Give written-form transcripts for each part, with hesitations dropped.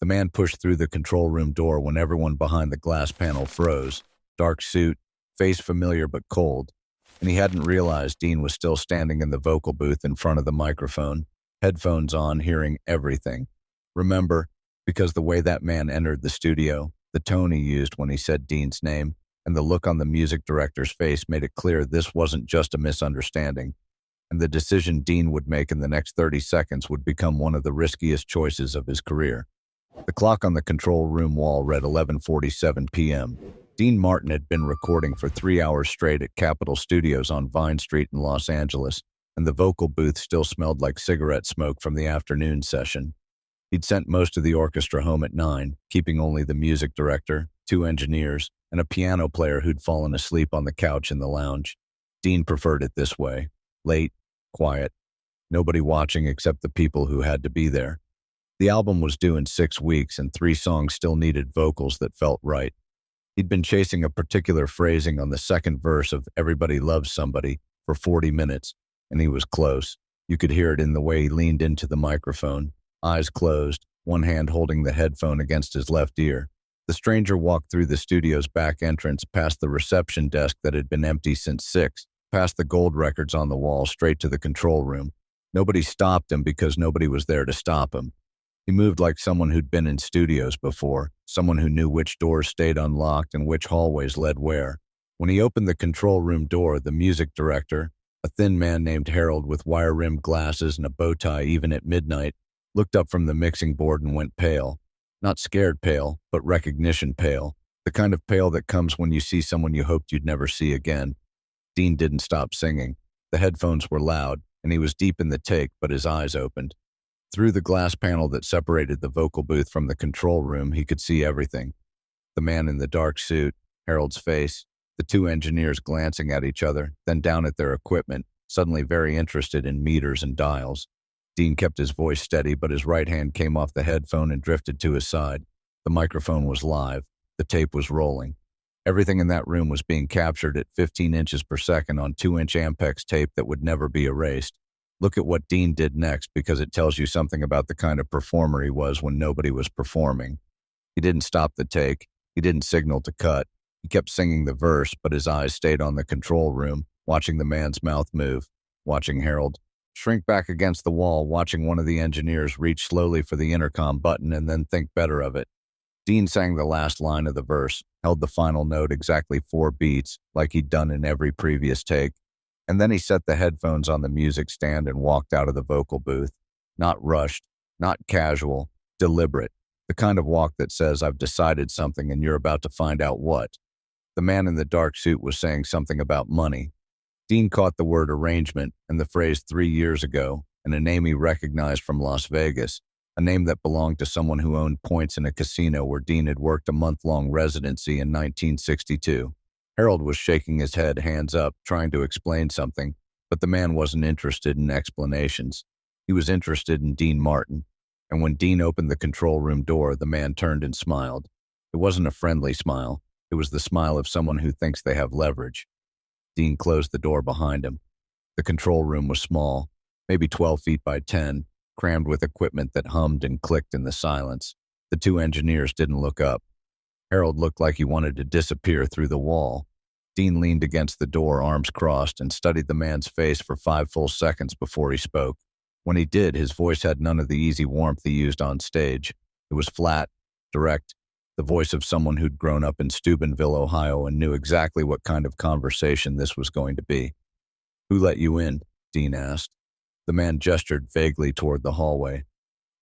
The man pushed through the control room door when everyone behind the glass panel froze. Dark suit, face familiar but cold. And he hadn't realized Dean was still standing in the vocal booth in front of the microphone, headphones on, hearing everything. Remember, because the way that man entered the studio, the tone he used when he said Dean's name, and the look on the music director's face made it clear this wasn't just a misunderstanding, and the decision Dean would make in the next 30 seconds would become one of the riskiest choices of his career. The clock on the control room wall read 11:47 p.m. Dean Martin had been recording for 3 hours straight at Capitol Studios on Vine Street in Los Angeles, and the vocal booth still smelled like cigarette smoke from the afternoon session. He'd sent most of the orchestra home at 9, keeping only the music director, 2 engineers, and a piano player who'd fallen asleep on the couch in the lounge. Dean preferred it this way: late, quiet, nobody watching except the people who had to be there. The album was due in 6 weeks, and 3 songs still needed vocals that felt right. He'd been chasing a particular phrasing on the second verse of Everybody Loves Somebody for 40 minutes, and he was close. You could hear it in the way he leaned into the microphone, eyes closed, one hand holding the headphone against his left ear. The stranger walked through the studio's back entrance, past the reception desk that had been empty since 6, past the gold records on the wall, straight to the control room. Nobody stopped him because nobody was there to stop him. He moved like someone who'd been in studios before, someone who knew which doors stayed unlocked and which hallways led where. When he opened the control room door, the music director, a thin man named Harold with wire-rimmed glasses and a bow tie even at midnight, looked up from the mixing board and went pale. Not scared pale, but recognition pale. The kind of pale that comes when you see someone you hoped you'd never see again. Dean didn't stop singing. The headphones were loud, and he was deep in the take, but his eyes opened. Through the glass panel that separated the vocal booth from the control room, he could see everything. The man in the dark suit, Harold's face, the 2 engineers glancing at each other, then down at their equipment, suddenly very interested in meters and dials. Dean kept his voice steady, but his right hand came off the headphone and drifted to his side. The microphone was live. The tape was rolling. Everything in that room was being captured at 15 inches per second on 2-inch Ampex tape that would never be erased. Look at what Dean did next, because it tells you something about the kind of performer he was when nobody was performing. He didn't stop the take. He didn't signal to cut. He kept singing the verse, but his eyes stayed on the control room, watching the man's mouth move, watching Harold shrink back against the wall, watching one of the engineers reach slowly for the intercom button and then think better of it. Dean sang the last line of the verse, held the final note exactly 4 beats, like he'd done in every previous take. And then he set the headphones on the music stand and walked out of the vocal booth. Not rushed, not casual, deliberate. The kind of walk that says, I've decided something and you're about to find out what. The man in the dark suit was saying something about money. Dean caught the word arrangement and the phrase 3 years ago, and a name he recognized from Las Vegas, a name that belonged to someone who owned points in a casino where Dean had worked a month-long residency in 1962. Harold was shaking his head, hands up, trying to explain something, but the man wasn't interested in explanations. He was interested in Dean Martin, and when Dean opened the control room door, the man turned and smiled. It wasn't a friendly smile. It was the smile of someone who thinks they have leverage. Dean closed the door behind him. The control room was small, maybe 12 feet by 10, crammed with equipment that hummed and clicked in the silence. The 2 engineers didn't look up. Harold looked like he wanted to disappear through the wall. Dean leaned against the door, arms crossed, and studied the man's face for 5 full seconds before he spoke. When he did, his voice had none of the easy warmth he used on stage. It was flat, direct, the voice of someone who'd grown up in Steubenville, Ohio, and knew exactly what kind of conversation this was going to be. "Who let you in?" Dean asked. The man gestured vaguely toward the hallway.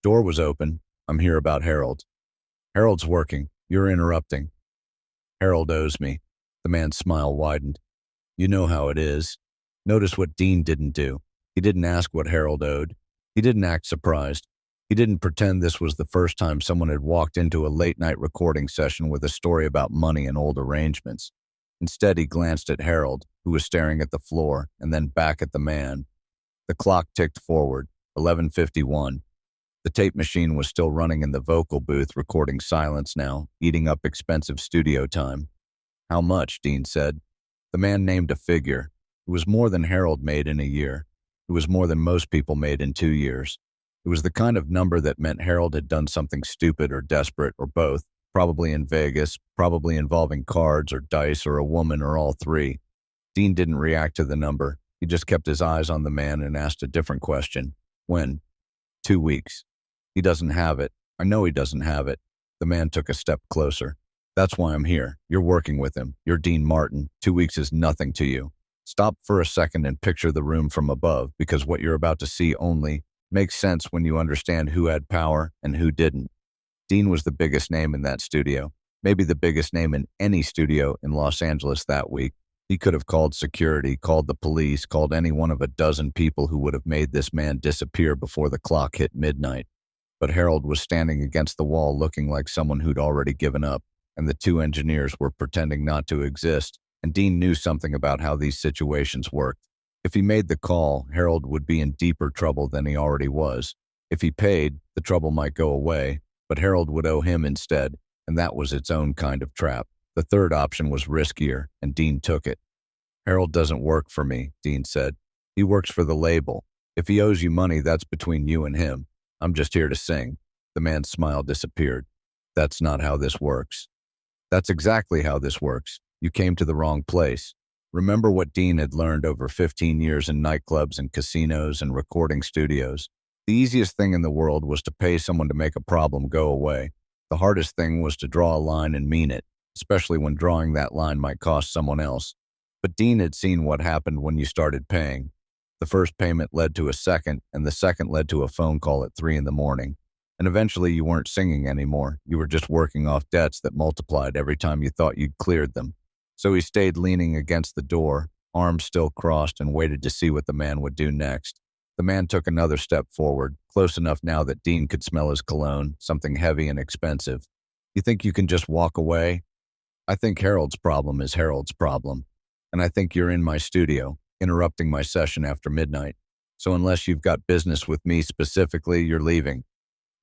"Door was open. I'm here about Harold." "Harold's working. You're interrupting." "Harold owes me." The man's smile widened. "You know how it is." Notice what Dean didn't do. He didn't ask what Harold owed. He didn't act surprised. He didn't pretend this was the first time someone had walked into a late-night recording session with a story about money and old arrangements. Instead, he glanced at Harold, who was staring at the floor, and then back at the man. The clock ticked forward, 11:51. The tape machine was still running in the vocal booth, recording silence now, eating up expensive studio time. "How much?" Dean said. The man named a figure. It was more than Harold made in a year. It was more than most people made in 2 years. It was the kind of number that meant Harold had done something stupid or desperate or both, probably in Vegas, probably involving cards or dice or a woman or all three. Dean didn't react to the number. He just kept his eyes on the man and asked a different question. When? 2 weeks. He doesn't have it. I know he doesn't have it. The man took a step closer. That's why I'm here. You're working with him. You're Dean Martin. 2 weeks is nothing to you. Stop for a second and picture the room from above, because what you're about to see only makes sense when you understand who had power and who didn't. Dean was the biggest name in that studio, maybe the biggest name in any studio in Los Angeles that week. He could have called security, called the police, called any one of a dozen people who would have made this man disappear before the clock hit midnight. But Harold was standing against the wall looking like someone who'd already given up, and the two engineers were pretending not to exist, and Dean knew something about how these situations worked. If he made the call, Harold would be in deeper trouble than he already was. If he paid, the trouble might go away, but Harold would owe him instead, and that was its own kind of trap. The third option was riskier, and Dean took it. Harold doesn't work for me, Dean said. He works for the label. If he owes you money, that's between you and him. I'm just here to sing. The man's smile disappeared. That's not how this works. That's exactly how this works. You came to the wrong place. Remember what Dean had learned over 15 years in nightclubs and casinos and recording studios. The easiest thing in the world was to pay someone to make a problem go away. The hardest thing was to draw a line and mean it, especially when drawing that line might cost someone else. But Dean had seen what happened when you started paying. The first payment led to a second, and the second led to a phone call at 3 in the morning. And eventually you weren't singing anymore. You were just working off debts that multiplied every time you thought you'd cleared them. So he stayed leaning against the door, arms still crossed, and waited to see what the man would do next. The man took another step forward, close enough now that Dean could smell his cologne, something heavy and expensive. You think you can just walk away? I think Harold's problem is Harold's problem. And I think you're in my studio, interrupting my session after midnight. So unless you've got business with me specifically, you're leaving.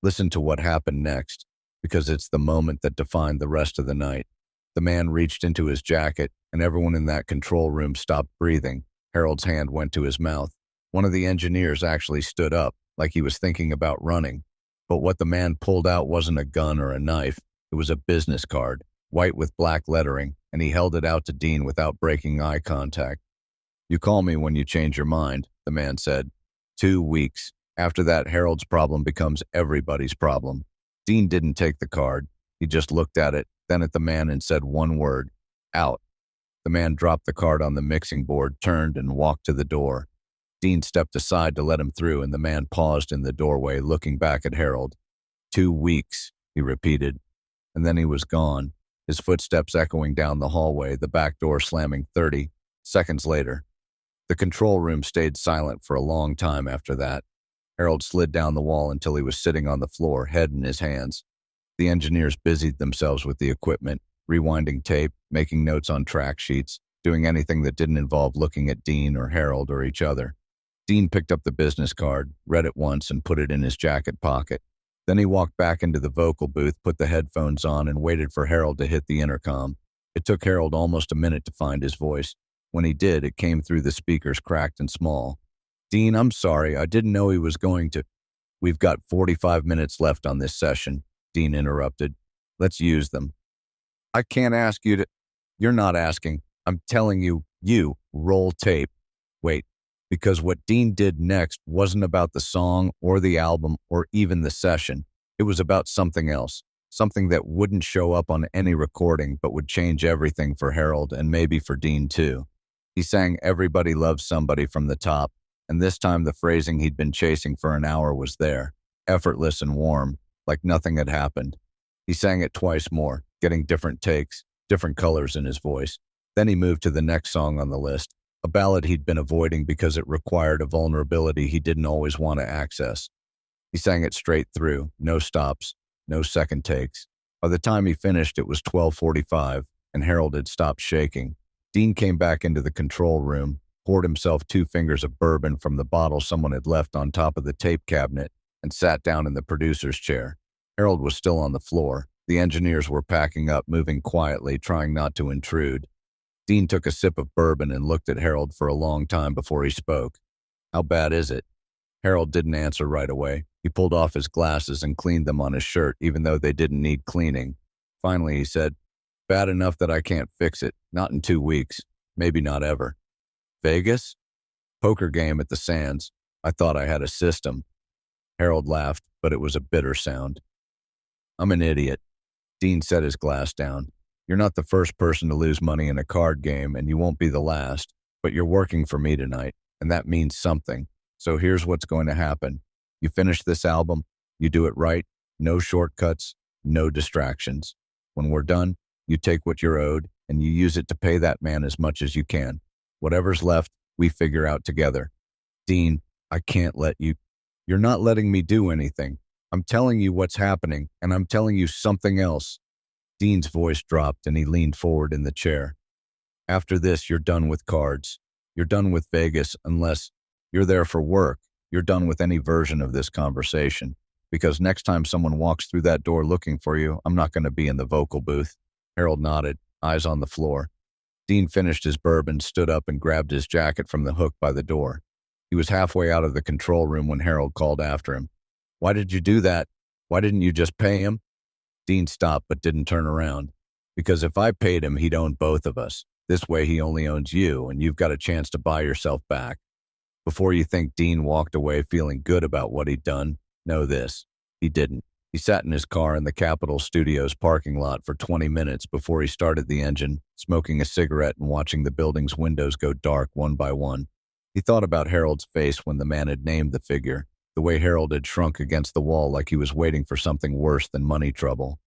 Listen to what happened next, because it's the moment that defined the rest of the night. The man reached into his jacket, and everyone in that control room stopped breathing. Harold's hand went to his mouth. One of the engineers actually stood up, like he was thinking about running. But what the man pulled out wasn't a gun or a knife. It was a business card, white with black lettering, and he held it out to Dean without breaking eye contact. You call me when you change your mind, the man said. 2 weeks. After that, Harold's problem becomes everybody's problem. Dean didn't take the card. He just looked at it, then at the man and said one word, out. The man dropped the card on the mixing board, turned, and walked to the door. Dean stepped aside to let him through, and the man paused in the doorway, looking back at Harold. 2 weeks, he repeated, and then he was gone, his footsteps echoing down the hallway, the back door slamming 30 seconds later. The control room stayed silent for a long time after that. Harold slid down the wall until he was sitting on the floor, head in his hands. The engineers busied themselves with the equipment, rewinding tape, making notes on track sheets, doing anything that didn't involve looking at Dean or Harold or each other. Dean picked up the business card, read it once, and put it in his jacket pocket. Then he walked back into the vocal booth, put the headphones on, and waited for Harold to hit the intercom. It took Harold almost a minute to find his voice. When he did, it came through the speakers cracked and small. Dean, I'm sorry, I didn't know he was going to. We've got 45 minutes left on this session, Dean interrupted. Let's use them. I can't ask you to. You're not asking. I'm telling you, roll tape. Wait, because what Dean did next wasn't about the song or the album or even the session. It was about something else, something that wouldn't show up on any recording but would change everything for Harold and maybe for Dean too. He sang Everybody Loves Somebody from the top, and this time the phrasing he'd been chasing for an hour was there, effortless and warm, like nothing had happened. He sang it twice more, getting different takes, different colors in his voice. Then he moved to the next song on the list, a ballad he'd been avoiding because it required a vulnerability he didn't always want to access. He sang it straight through, no stops, no second takes. By the time he finished, it was 12:45, and Harold had stopped shaking. Dean came back into the control room, poured himself 2 fingers of bourbon from the bottle someone had left on top of the tape cabinet, and sat down in the producer's chair. Harold was still on the floor. The engineers were packing up, moving quietly, trying not to intrude. Dean took a sip of bourbon and looked at Harold for a long time before he spoke. How bad is it? Harold didn't answer right away. He pulled off his glasses and cleaned them on his shirt, even though they didn't need cleaning. Finally, he said, "Bad enough that I can't fix it. Not in 2 weeks. Maybe not ever." "Vegas?" "Poker game at the Sands. I thought I had a system." Harold laughed, but it was a bitter sound. "I'm an idiot." Dean set his glass down. "You're not the first person to lose money in a card game, and you won't be the last. But you're working for me tonight, and that means something. So here's what's going to happen. You finish this album, you do it right, no shortcuts, no distractions. When we're done, you take what you're owed, and you use it to pay that man as much as you can. Whatever's left, we figure out together." "Dean, I can't let you." "You're not letting me do anything. I'm telling you what's happening, and I'm telling you something else." Dean's voice dropped, and he leaned forward in the chair. "After this, you're done with cards. You're done with Vegas unless you're there for work. You're done with any version of this conversation. Because next time someone walks through that door looking for you, I'm not going to be in the vocal booth." Harold nodded, eyes on the floor. Dean finished his bourbon, stood up, and grabbed his jacket from the hook by the door. He was halfway out of the control room when Harold called after him. "Why did you do that? Why didn't you just pay him?" Dean stopped but didn't turn around. "Because if I paid him, he'd own both of us. This way he only owns you, and you've got a chance to buy yourself back." Before you think Dean walked away feeling good about what he'd done, know this. He didn't. He sat in his car in the Capitol Studios parking lot for 20 minutes before he started the engine, smoking a cigarette and watching the building's windows go dark one by one. He thought about Harold's face when the man had named the figure, the way Harold had shrunk against the wall like he was waiting for something worse than money trouble.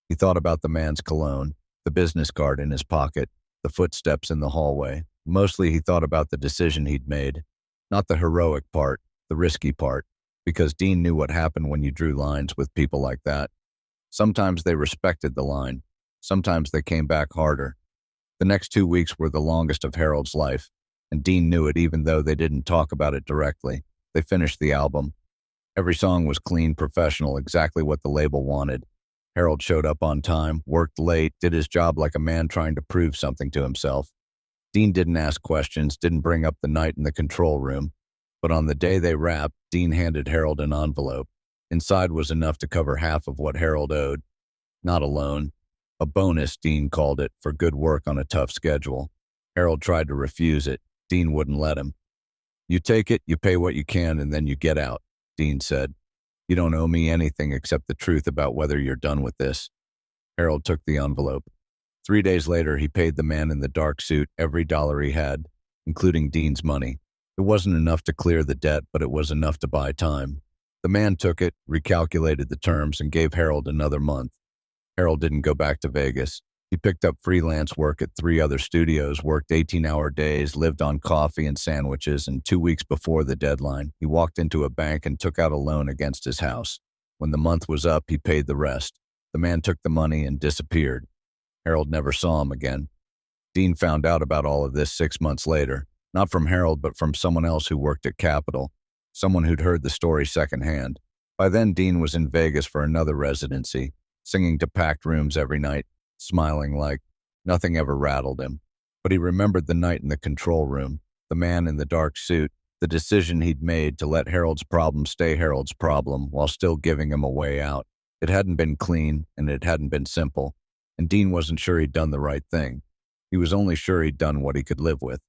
He thought about the man's cologne, the business card in his pocket, the footsteps in the hallway. Mostly he thought about the decision he'd made. Not the heroic part, the risky part, because Dean knew what happened when you drew lines with people like that. Sometimes they respected the line. Sometimes they came back harder. The next 2 weeks were the longest of Harold's life, and Dean knew it even though they didn't talk about it directly. They finished the album. Every song was clean, professional, exactly what the label wanted. Harold showed up on time, worked late, did his job like a man trying to prove something to himself. Dean didn't ask questions, didn't bring up the night in the control room. But on the day they wrapped, Dean handed Harold an envelope. Inside was enough to cover half of what Harold owed. Not a loan. A bonus, Dean called it, for good work on a tough schedule. Harold tried to refuse it. Dean wouldn't let him. "You take it, you pay what you can, and then you get out," Dean said. "You don't owe me anything except the truth about whether you're done with this." Harold took the envelope. 3 days later, he paid the man in the dark suit every dollar he had, including Dean's money. It wasn't enough to clear the debt, but it was enough to buy time. The man took it, recalculated the terms, and gave Harold another month. Harold didn't go back to Vegas. He picked up freelance work at 3 other studios, worked 18-hour days, lived on coffee and sandwiches, and 2 weeks before the deadline, he walked into a bank and took out a loan against his house. When the month was up, he paid the rest. The man took the money and disappeared. Harold never saw him again. Dean found out about all of this 6 months later, not from Harold but from someone else who worked at Capitol, someone who'd heard the story secondhand. By then, Dean was in Vegas for another residency, singing to packed rooms every night, smiling like nothing ever rattled him. But he remembered the night in the control room, the man in the dark suit, the decision he'd made to let Harold's problem stay Harold's problem while still giving him a way out. It hadn't been clean, and it hadn't been simple, and Dean wasn't sure he'd done the right thing. He was only sure he'd done what he could live with.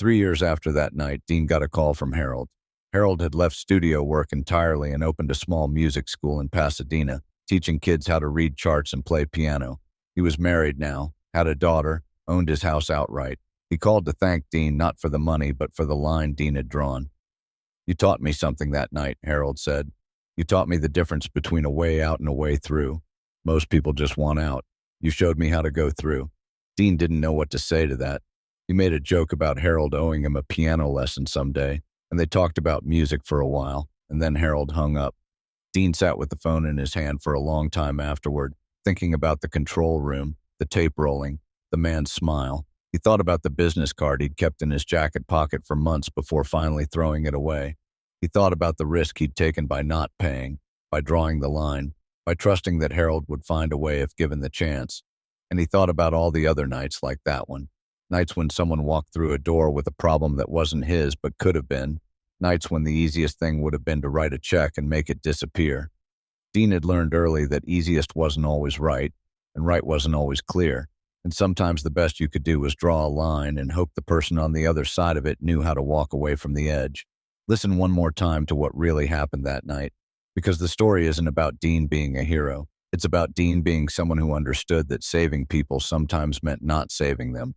3 years after that night, Dean got a call from Harold. Harold had left studio work entirely and opened a small music school in Pasadena, teaching kids how to read charts and play piano. He was married now, had a daughter, owned his house outright. He called to thank Dean not for the money but for the line Dean had drawn. "You taught me something that night," Harold said. "You taught me the difference between a way out and a way through. Most people just want out. You showed me how to go through." Dean didn't know what to say to that. He made a joke about Harold owing him a piano lesson someday, and they talked about music for a while, and then Harold hung up. Dean sat with the phone in his hand for a long time afterward, thinking about the control room, the tape rolling, the man's smile. He thought about the business card he'd kept in his jacket pocket for months before finally throwing it away. He thought about the risk he'd taken by not paying, by drawing the line, by trusting that Harold would find a way if given the chance. And he thought about all the other nights like that one. Nights when someone walked through a door with a problem that wasn't his but could have been, nights when the easiest thing would have been to write a check and make it disappear. Dean had learned early that easiest wasn't always right, and right wasn't always clear, and sometimes the best you could do was draw a line and hope the person on the other side of it knew how to walk away from the edge. Listen one more time to what really happened that night, because the story isn't about Dean being a hero. It's about Dean being someone who understood that saving people sometimes meant not saving them,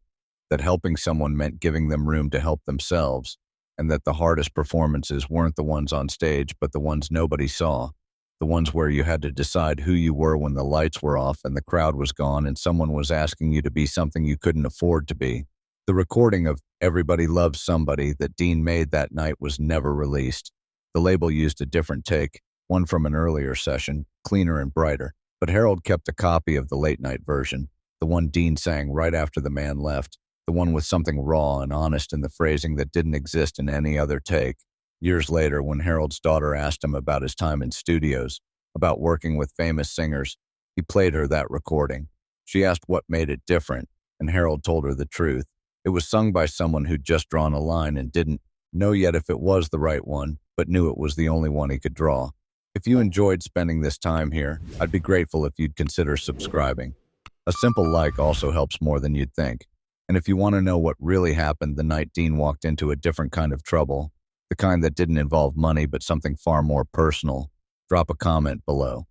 that helping someone meant giving them room to help themselves, and that the hardest performances weren't the ones on stage, but the ones nobody saw, the ones where you had to decide who you were when the lights were off and the crowd was gone and someone was asking you to be something you couldn't afford to be. The recording of Everybody Loves Somebody that Dean made that night was never released. The label used a different take, one from an earlier session, cleaner and brighter, but Harold kept a copy of the late-night version, the one Dean sang right after the man left, the one with something raw and honest in the phrasing that didn't exist in any other take. Years later, when Harold's daughter asked him about his time in studios, about working with famous singers, he played her that recording. She asked what made it different, and Harold told her the truth. It was sung by someone who'd just drawn a line and didn't know yet if it was the right one, but knew it was the only one he could draw. If you enjoyed spending this time here, I'd be grateful if you'd consider subscribing. A simple like also helps more than you'd think. And if you want to know what really happened the night Dean walked into a different kind of trouble, the kind that didn't involve money but something far more personal, drop a comment below.